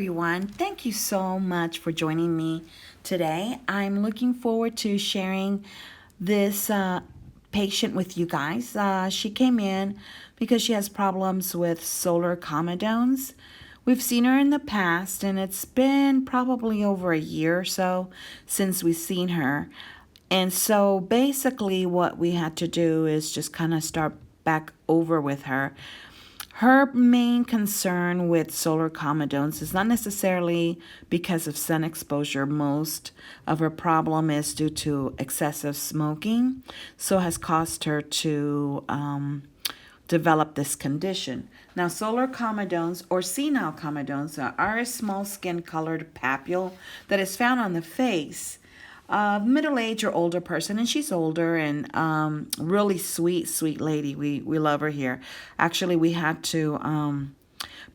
everyone. Thank you so much for joining me today. I'm looking forward to sharing this patient with you guys. She came in because she has problems with solar comedones. We've seen her in the past, and it's been probably over a year or so since we've seen her. And so basically, what we had to do is just kind of start back over with her. Her main concern with solar comedones is not necessarily because of sun exposure. Most of her problem is due to excessive smoking, so has caused her to develop this condition. Now, solar comedones or senile comedones are a small skin-colored papule that is found on the face middle-aged or older person, and she's older and really sweet lady. We love her here. Actually, we had to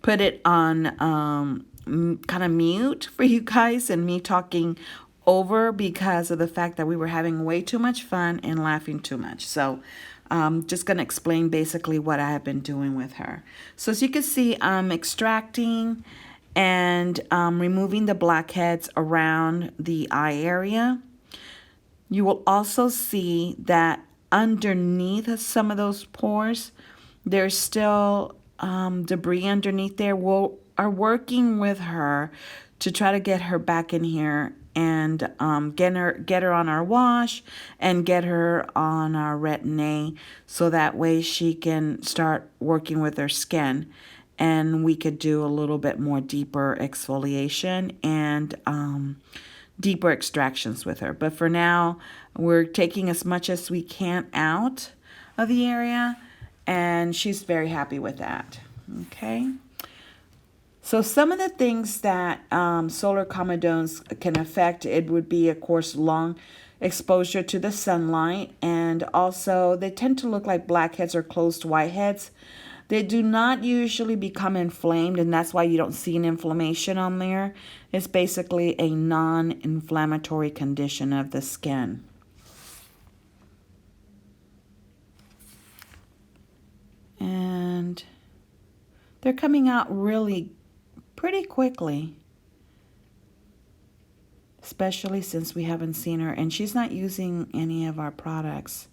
put it on kind of mute for you guys and me talking over because of the fact that we were having way too much fun and laughing too much. So just going to explain basically what I have been doing with her. So as you can see, I'm extracting and removing the blackheads around the eye area. You will also see that underneath some of those pores, there's still debris underneath there. We are working with her to try to get her back in here and get her on our wash and get her on our Retin-A, so that way she can start working with her skin and we could do a little bit more deeper exfoliation and deeper extractions with her. But for now, we're taking as much as we can out of the area, and she's very happy with that. Okay. So some of the things that solar comedones can affect, it would be, of course, long exposure to the sunlight, and also they tend to look like blackheads or closed whiteheads. They do not usually become inflamed, and that's why you don't see an inflammation on there. It's basically a non-inflammatory condition of the skin. And they're coming out really pretty quickly, especially since we haven't seen her, and she's not using any of our products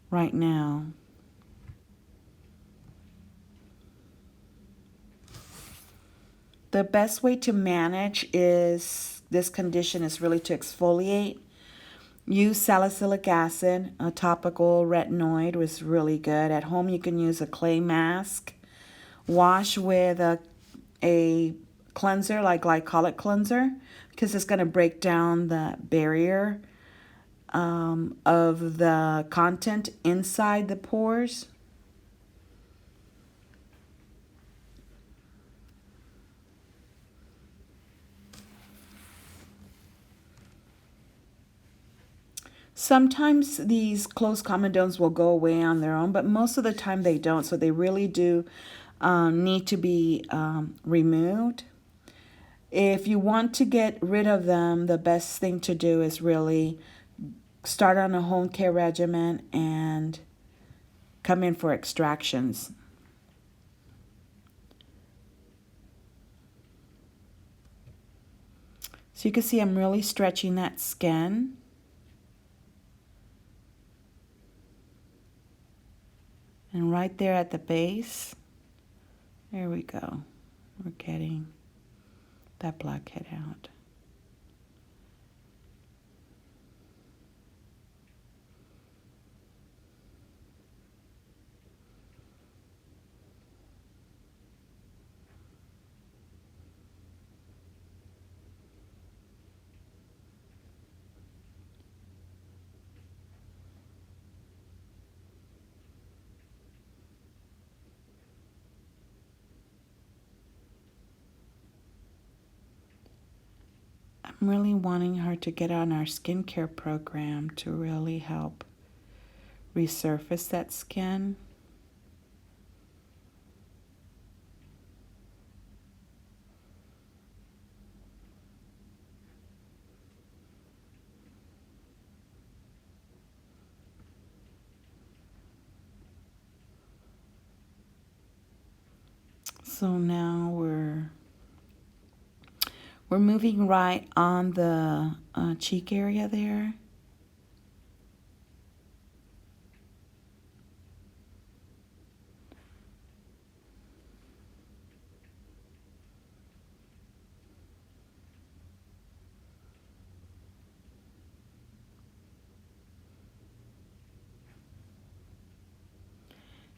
right now. The best way to manage this condition is really to exfoliate. Use salicylic acid. A topical retinoid was really good. At home, you can use a clay mask. Wash with a cleanser, like glycolic cleanser, because it's going to break down the barrier of the content inside the pores. Sometimes these closed comedones will go away on their own, but most of the time they don't. So they really do need to be removed. If you want to get rid of them, the best thing to do is really start on a home care regimen and come in for extractions. So you can see I'm really stretching that skin. And right there at the base, there we go. We're getting that blackhead out. I'm really wanting her to get on our skincare program to really help resurface that skin. So now we're We're moving right on the cheek area there.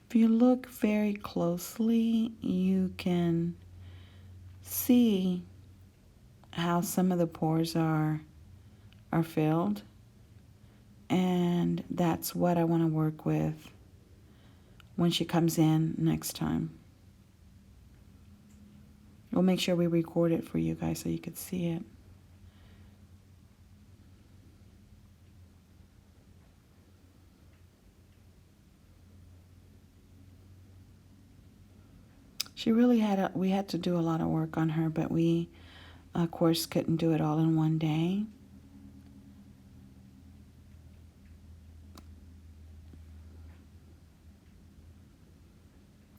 If you look very closely, you can see how some of the pores are filled, and that's what I want to work with when she comes in next time. We'll make sure we record it for you guys so you could see it. She really we had to do a lot of work on her, but we, of course, couldn't do it all in one day.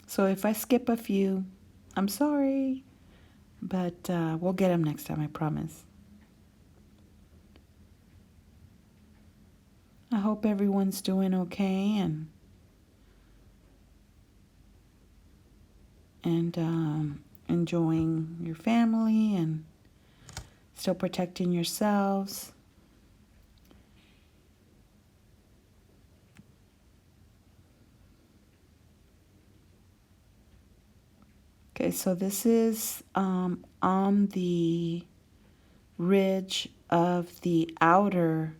So if I skip a few, I'm sorry, but we'll get them next time, I promise. I hope everyone's doing okay and enjoying your family and still protecting yourselves. Okay, so this is on the ridge of the outer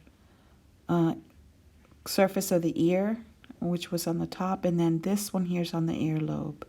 surface of the ear, which was on the top, and then this one here is on the earlobe.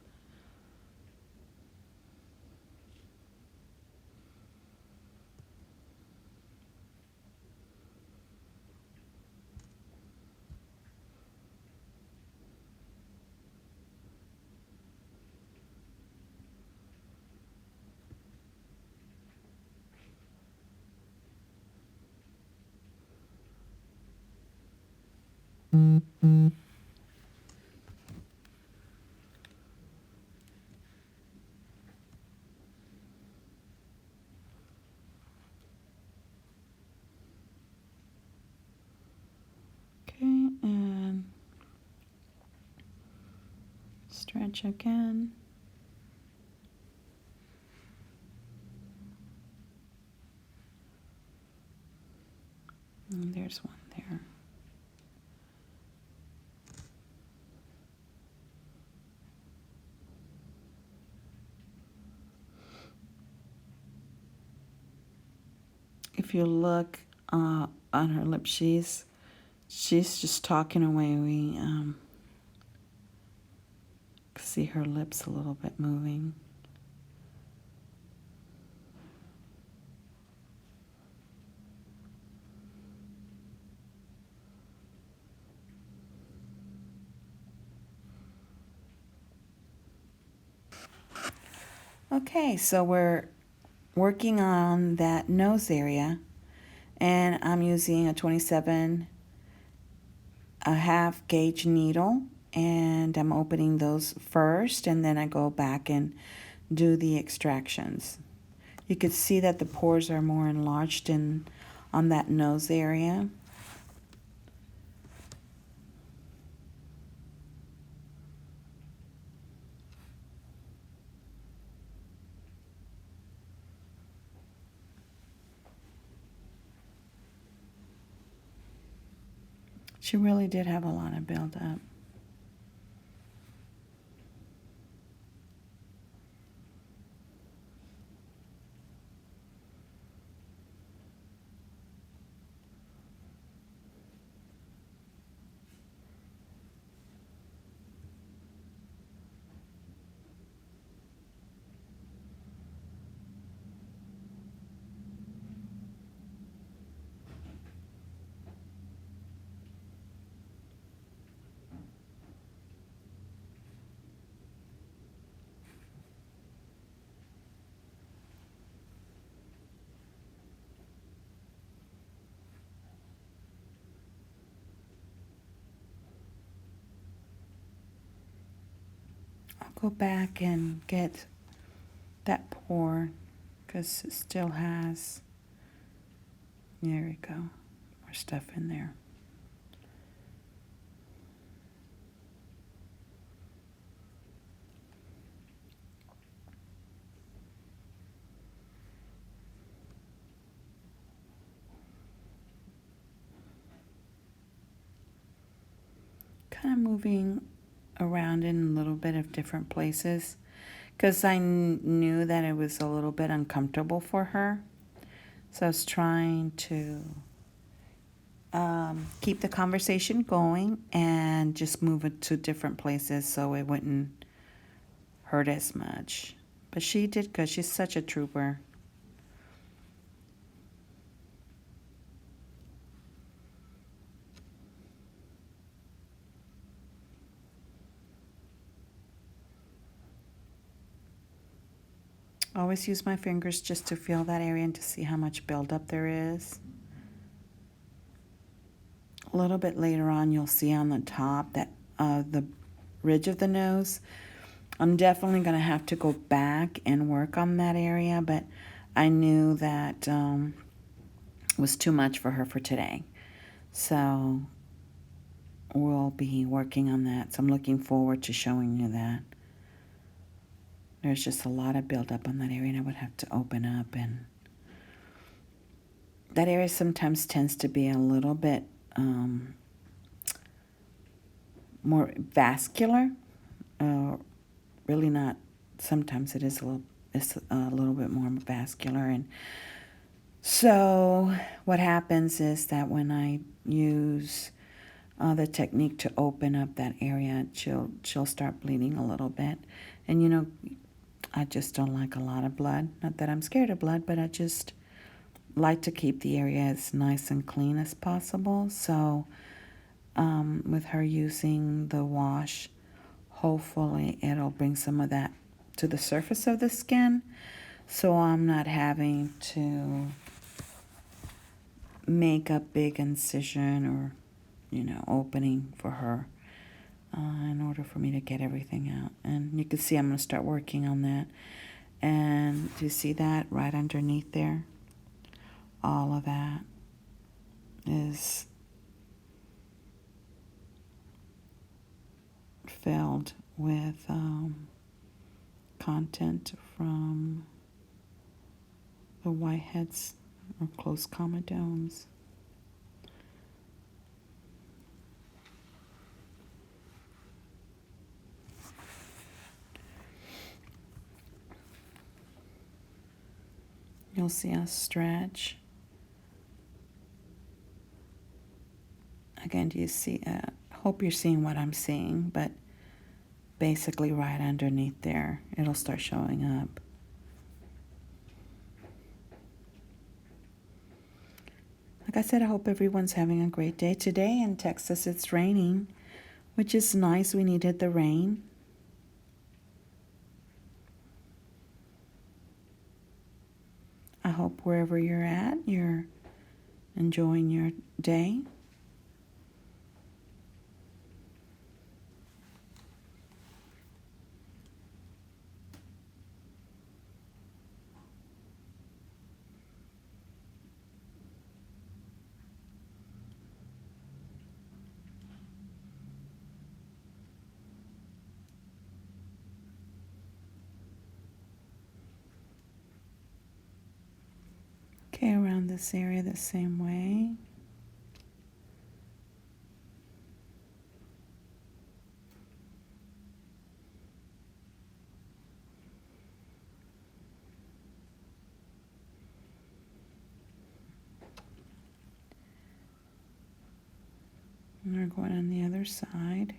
Okay, and stretch again. And there's one there. If you look on her lips, she's just talking away. We see her lips a little bit moving. Okay, so we're working on that nose area, and I'm using a 27 a half gauge needle, and I'm opening those first, and then I go back and do the extractions. You could see that the pores are more enlarged on that nose area. She really did have a lot of buildup. I'll go back and get that pore because it still has, there we go, more stuff in there. Kind of moving around in a little bit of different places because I knew that it was a little bit uncomfortable for her. So I was trying to keep the conversation going and just move it to different places so it wouldn't hurt as much. But she did good. She's such a trooper. I always use my fingers just to feel that area and to see how much buildup there is. A little bit later on, you'll see on the top that the ridge of the nose. I'm definitely going to have to go back and work on that area, but I knew that was too much for her for today. So we'll be working on that. So I'm looking forward to showing you that. There's just a lot of buildup on that area, and I would have to open up. And that area sometimes tends to be a little bit more vascular. Really not. Sometimes it is it's a little bit more vascular. And so what happens is that when I use the technique to open up that area, she'll start bleeding a little bit. And you know, I just don't like a lot of blood. Not that I'm scared of blood, but I just like to keep the area as nice and clean as possible. So with her using the wash, hopefully it'll bring some of that to the surface of the skin, so I'm not having to make a big incision or, you know, opening for her in order for me to get everything out. And you can see I'm going to start working on that. And do you see that right underneath there? All of that is filled with content from the whiteheads or close comedones. You'll see us stretch. Again, do you see? Hope you're seeing what I'm seeing, but basically right underneath there, it'll start showing up. Like I said, I hope everyone's having a great day. Today in Texas, it's raining, which is nice. We needed the rain. I hope wherever you're at, you're enjoying your day. Okay, around this area the same way. And we're going on the other side.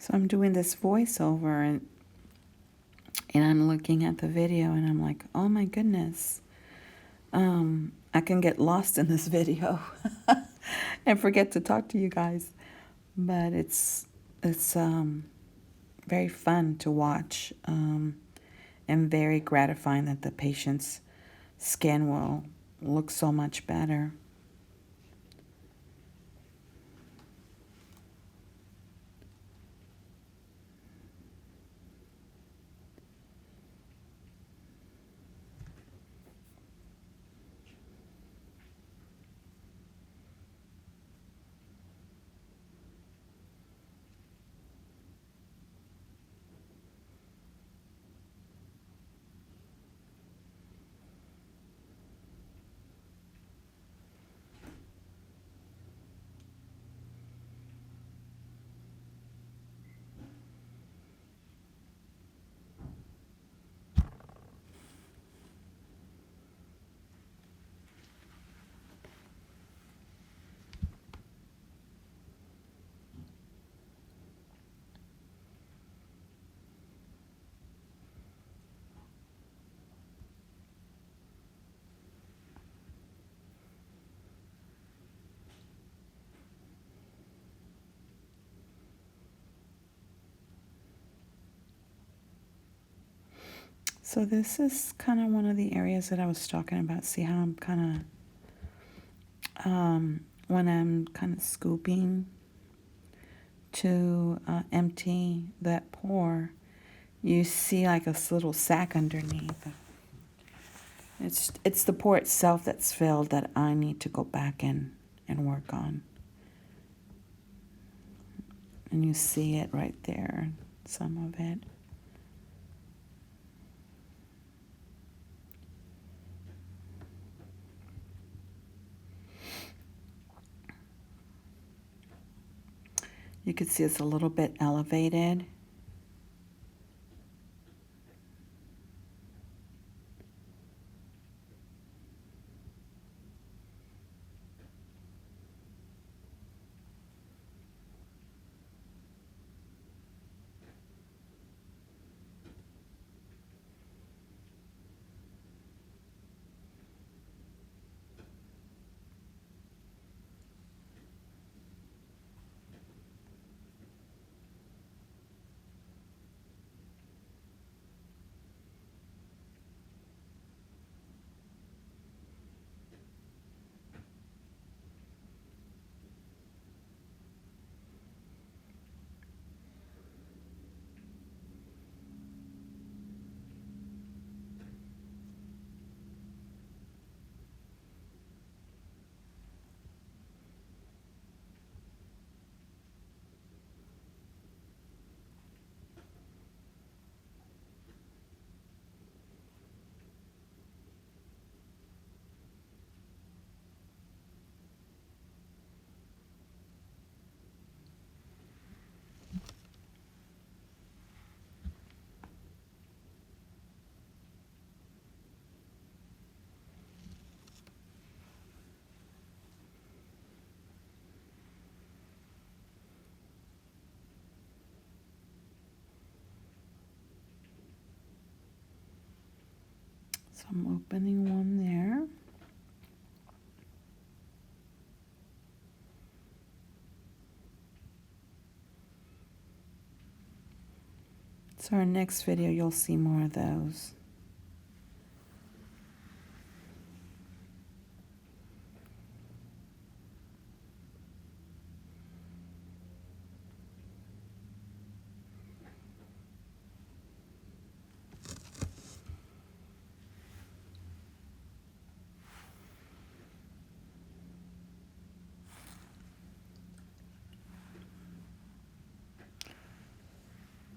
So I'm doing this voiceover and I'm looking at the video and I'm like, oh my goodness. I can get lost in this video and forget to talk to you guys. But it's very fun to watch, and very gratifying that the patient's skin will look so much better. So this is kind of one of the areas that I was talking about. See how I'm kind of, when I'm kind of scooping to empty that pore, you see like a little sac underneath. It's the pore itself that's filled that I need to go back and work on. And you see it right there, some of it. You can see it's a little bit elevated. So I'm opening one there. So our next video, you'll see more of those.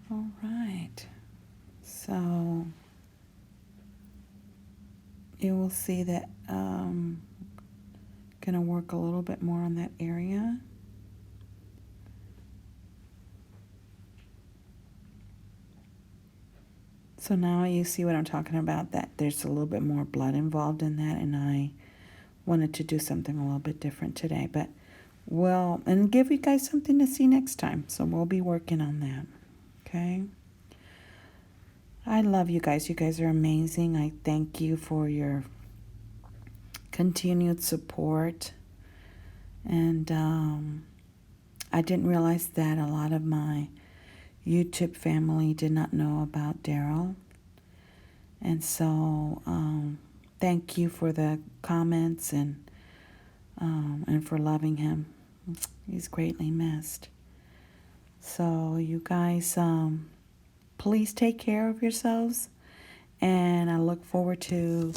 All right, so you will see that gonna work a little bit more on that area. So now you see what I'm talking about, that there's a little bit more blood involved in that, and I wanted to do something a little bit different today, but well, and give you guys something to see next time. So we'll be working on that. Okay. I love you guys. You guys are amazing. I thank you for your continued support. And I didn't realize that a lot of my YouTube family did not know about Daryl. And so thank you for the comments and for loving him. He's greatly missed. So you guys, please take care of yourselves. And I look forward to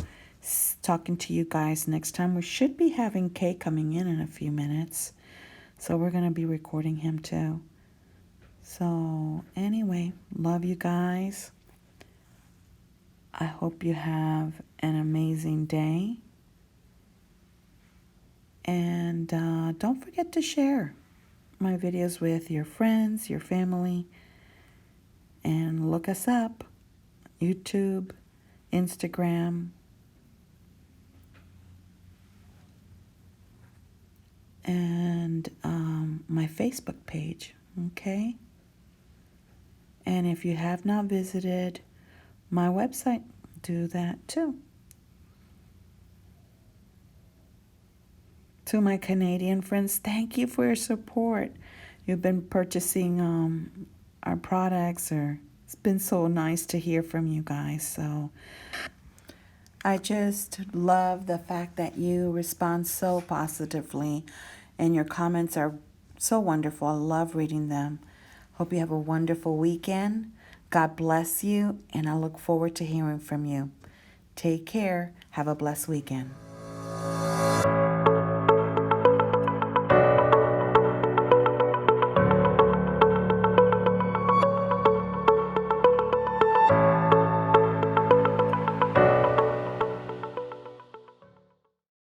talking to you guys next time. We should be having Kay coming in a few minutes. So we're going to be recording him too. So anyway, love you guys. I hope you have an amazing day. And don't forget to share my videos with your friends, your family. And look us up. YouTube, Instagram, and my Facebook page, okay? And if you have not visited my website, do that too. To my Canadian friends, thank you for your support. You've been purchasing our products, it's been so nice to hear from you guys. So I just love the fact that you respond so positively, and your comments are so wonderful. I love reading them. Hope you have a wonderful weekend. God bless you, and I look forward to hearing from you. Take care. Have a blessed weekend.